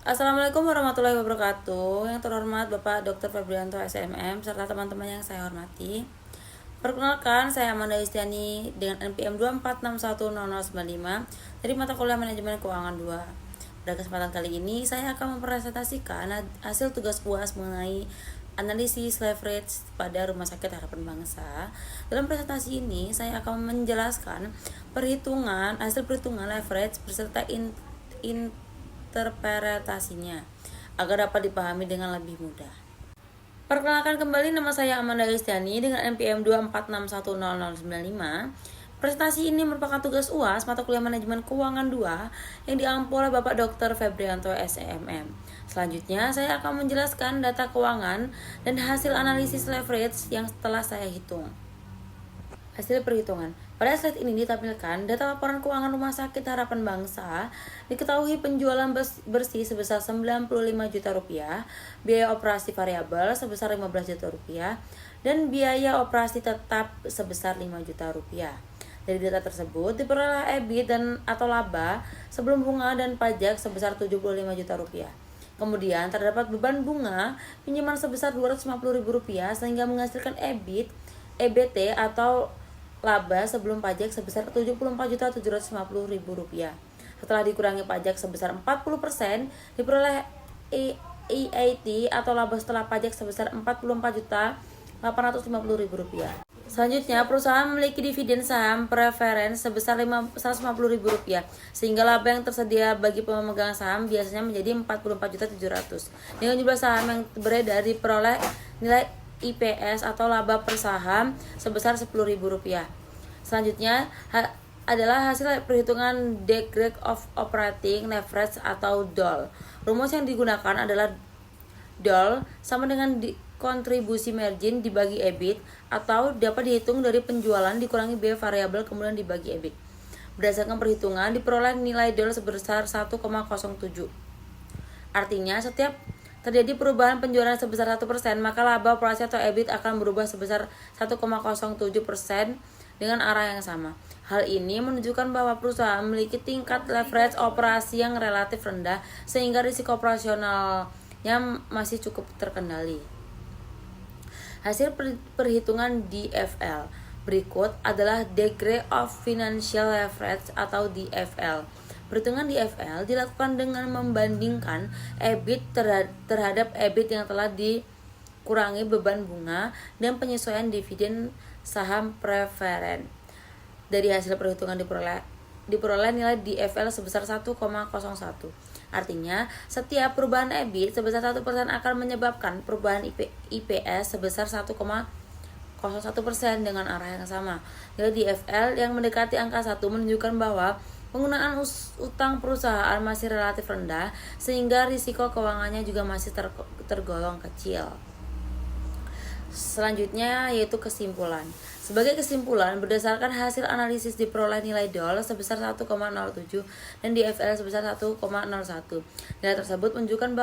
Assalamualaikum warahmatullahi wabarakatuh. Yang terhormat Bapak Dr. Febrianto SMM serta teman-teman yang saya hormati. Perkenalkan, saya Amanda Istiani dengan NPM 246100095 dari mata kuliah Manajemen Keuangan 2. Pada kesempatan kali ini, saya akan mempresentasikan hasil tugas UAS mengenai analisis leverage pada Rumah Sakit Harapan Bangsa. Dalam presentasi ini, saya akan menjelaskan hasil perhitungan leverage beserta interpretasinya agar dapat dipahami dengan lebih mudah. Perkenalkan kembali, nama saya Amanda Istiani dengan NPM 246100095. Presentasi ini merupakan tugas UAS mata kuliah Manajemen Keuangan 2 yang diampu oleh Bapak Dr. Febrianto SMM. Selanjutnya, saya akan menjelaskan data keuangan dan hasil analisis leverage yang telah saya hitung. Hasil perhitungan. Pada slide ini ditampilkan data laporan keuangan Rumah Sakit Harapan Bangsa. Diketahui penjualan bersih sebesar 95 juta rupiah, biaya operasi variabel sebesar 15 juta rupiah, dan biaya operasi tetap sebesar 5 juta rupiah. Dari data tersebut diperoleh EBIT atau laba sebelum bunga dan pajak sebesar 75 juta rupiah. Kemudian terdapat beban bunga pinjaman sebesar Rp250.000 sehingga menghasilkan EBT atau laba sebelum pajak sebesar Rp74.750.000. Setelah dikurangi pajak sebesar 40%, diperoleh EAT atau laba setelah pajak sebesar Rp44.850.000. Selanjutnya, perusahaan memiliki dividen saham preference sebesar Rp150.000, sehingga laba yang tersedia bagi pemegang saham biasanya menjadi Rp44.700.000. Dengan jumlah saham yang beredar diperoleh nilai IPS atau laba per saham sebesar Rp10.000. Selanjutnya adalah hasil perhitungan Degree of Operating Leverage atau DOL. Rumus yang digunakan adalah DOL sama dengan kontribusi margin dibagi EBIT atau dapat dihitung dari penjualan dikurangi biaya variabel kemudian dibagi EBIT. Berdasarkan perhitungan diperoleh nilai DOL sebesar 1,07. Artinya setiap terjadi perubahan penjualan sebesar 1%, maka laba operasi atau EBIT akan berubah sebesar 1,07% dengan arah yang sama. Hal ini menunjukkan bahwa perusahaan memiliki tingkat leverage operasi yang relatif rendah sehingga risiko operasionalnya masih cukup terkendali. Hasil perhitungan DFL berikut adalah Degree of Financial Leverage atau DFL. Perhitungan DFL dilakukan dengan membandingkan EBIT terhadap EBIT yang telah dikurangi beban bunga dan penyesuaian dividen saham preferen. Dari hasil perhitungan diperoleh nilai DFL sebesar 1,01. Artinya, setiap perubahan EBIT sebesar 1% akan menyebabkan perubahan IPS sebesar 1,01% dengan arah yang sama. Nilai DFL yang mendekati angka 1 menunjukkan bahwa penggunaan utang perusahaan masih relatif rendah sehingga risiko keuangannya juga masih tergolong kecil. Selanjutnya yaitu kesimpulan. Sebagai kesimpulan, berdasarkan hasil analisis diperoleh nilai DOL sebesar 1,07 dan DFL sebesar 1,01. Nilai tersebut menunjukkan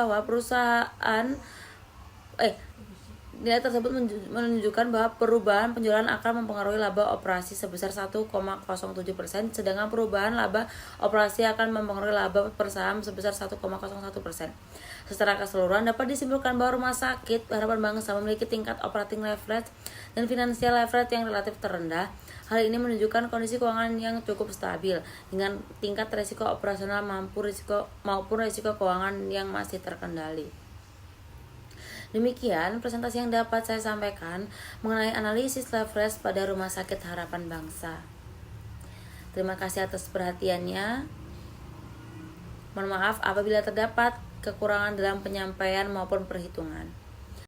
bahwa perubahan penjualan akan mempengaruhi laba operasi sebesar 1,07%, sedangkan perubahan laba operasi akan mempengaruhi laba per saham sebesar 1,01%. Secara keseluruhan dapat disimpulkan bahwa Rumah Sakit Harapan Bangsa memiliki tingkat operating leverage dan financial leverage yang relatif terendah. Hal ini menunjukkan kondisi keuangan yang cukup stabil dengan tingkat risiko operasional maupun risiko keuangan yang masih terkendali. Demikian presentasi yang dapat saya sampaikan mengenai analisis leverage pada Rumah Sakit Harapan Bangsa. Terima kasih atas perhatiannya. Mohon maaf apabila terdapat kekurangan dalam penyampaian maupun perhitungan.